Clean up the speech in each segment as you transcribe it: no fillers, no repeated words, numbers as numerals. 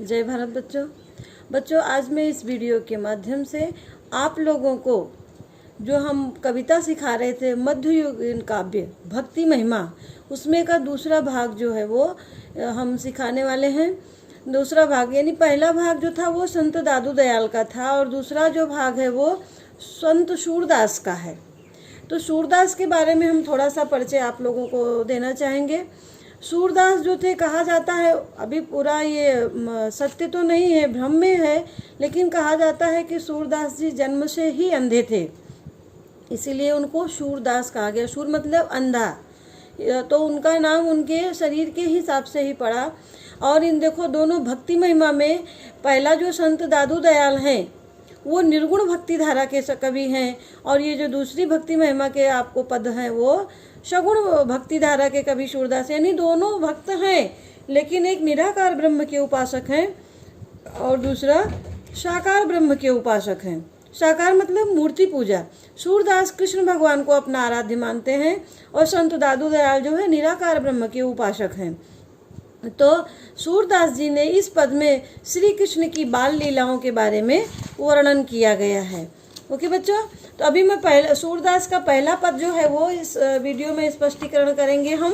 जय भारत बच्चों, आज मैं इस वीडियो के माध्यम से आप लोगों को जो हम कविता सिखा रहे थे मध्ययुगीन काव्य भक्ति महिमा, उसमें का दूसरा भाग जो है वो हम सिखाने वाले हैं। दूसरा भाग यानी पहला भाग जो था वो संत दादू दयाल का था और दूसरा जो भाग है वो संत सूरदास का है। तो सूरदास के बारे में हम थोड़ा सा परिचय आप लोगों को देना चाहेंगे। सूरदास जो थे, कहा जाता है, अभी पूरा ये सत्य तो नहीं है, भ्रम में है, लेकिन कहा जाता है कि सूरदास जी जन्म से ही अंधे थे, इसीलिए उनको सूरदास कहा गया। सूर मतलब अंधा, तो उनका नाम उनके शरीर के हिसाब से ही पड़ा। और इन देखो दोनों भक्ति महिमा में पहला जो संत दादू दयाल हैं वो निर्गुण भक्ति धारा के कवि हैं, और ये जो दूसरी भक्ति महिमा के आपको पद हैं वो सगुण भक्ति धारा के कवि सूरदास। यानी दोनों भक्त हैं, लेकिन एक निराकार ब्रह्म के उपासक हैं और दूसरा साकार ब्रह्म के उपासक हैं। साकार मतलब मूर्ति पूजा। सूरदास कृष्ण भगवान को अपना आराध्य मानते हैं और संत दादू दयाल जो है निराकार ब्रह्म के उपासक हैं। तो सूरदास जी ने इस पद में श्री कृष्ण की बाल लीलाओं के बारे में वर्णन किया गया है। ओके बच्चों, तो अभी मैं पहले सूरदास का पहला पद जो है वो इस वीडियो में स्पष्टीकरण करेंगे हम।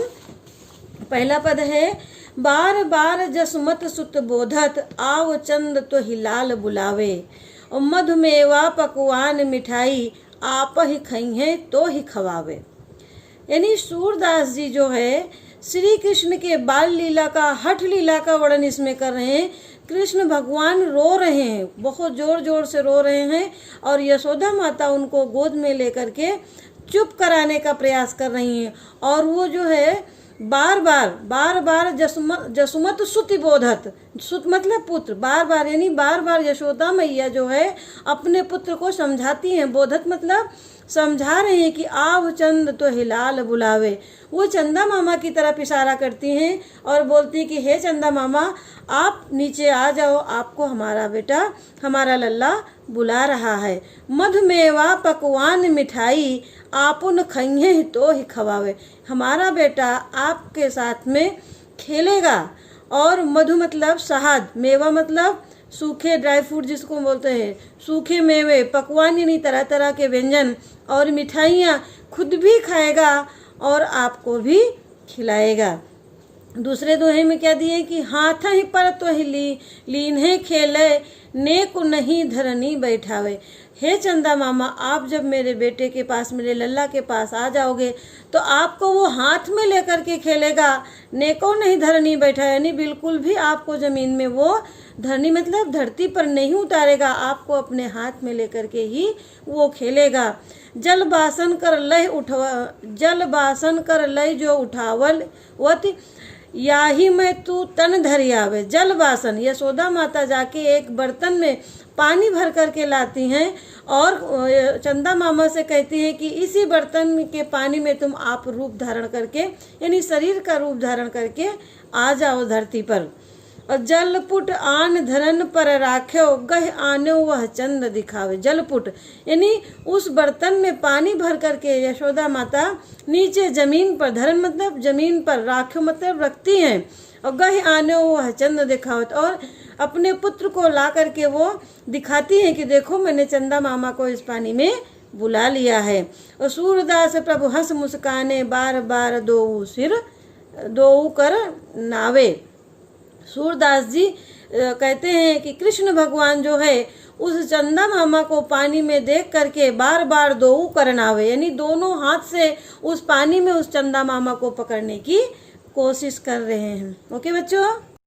पहला पद है, बार बार जसमत सुत बोधत, आव चंद तो हिलाल बुलावे, और मधुमेवा पकवान मिठाई, आप ही खइहे तो ही खवावे। यानी सूरदास जी जो है श्री कृष्ण के बाल लीला का, हठ लीला का वर्णन इसमें कर रहे हैं। कृष्ण भगवान रो रहे हैं, बहुत जोर जोर से रो रहे हैं, और यशोदा माता उनको गोद में लेकर के चुप कराने का प्रयास कर रही हैं। और वो जो है बार बार जसुमत सुति बोधत, सुत मतलब पुत्र, बार बार यानी बार बार यशोदा मैया जो है अपने पुत्र को समझाती हैं। बोधत मतलब समझा रहे हैं कि आव चंद तो हिलाल बुलावे। वो चंदा मामा की तरफ इशारा करती हैं और बोलती हैं कि हे चंदा मामा, आप नीचे आ जाओ, आपको हमारा बेटा, हमारा लल्ला बुला रहा है। मधुमेवा पकवान मिठाई, आपुन खइहे तो ही खवावे। हमारा बेटा आपके साथ में खेलेगा। और मधु मतलब शहद, मेवा मतलब सूखे ड्राई फ्रूट जिसको बोलते हैं, सूखे मेवे, पकवान यानी तरह तरह के व्यंजन, और मिठाइयाँ खुद भी खाएगा और आपको भी खिलाएगा। दूसरे दोहे में क्या दिए कि हाथ ही पर तो ही लीन है खेले, नेक नहीं धरनी बैठावे। हे चंदा मामा, आप जब मेरे बेटे के पास, मेरे लल्ला के पास आ जाओगे तो आपको वो हाथ में लेकर के खेलेगा, नेको नहीं धरनी बैठा, यानी बिल्कुल भी आपको जमीन में वो धरनी मतलब धरती पर नहीं उतारेगा, आपको अपने हाथ में लेकर के ही वो खेलेगा। जल बासन कर लय जो उठावल वत, याही में तू तन धरि आवे। जल बासन, यशोदा माता जाके एक बर्तन में पानी भर करके लाती हैं और चंदा मामा से कहती हैं कि इसी बर्तन के पानी में तुम आप रूप धारण करके, यानी शरीर का रूप धारण करके आ जाओ धरती पर। और जलपुट आन धरन पर राख्यो, गह आनो वह चंद दिखावे। जलपुट यानी उस बर्तन में पानी भर करके यशोदा माता नीचे जमीन पर, धरन मतलब जमीन पर, राख्यो मतलब रखती हैं, और गह आनो वह चंद दिखावत, और अपने पुत्र को ला करके वो दिखाती हैं कि देखो मैंने चंदा मामा को इस पानी में बुला लिया है। और सूरदास प्रभु हंस मुस्काने, बार बार दोऊ कर नावे। सूरदास जी कहते हैं कि कृष्ण भगवान जो है उस चंदा मामा को पानी में देख करके बार बार दोऊ करनावे, यानी दोनों हाथ से उस पानी में उस चंदा मामा को पकड़ने की कोशिश कर रहे हैं। ओके बच्चों।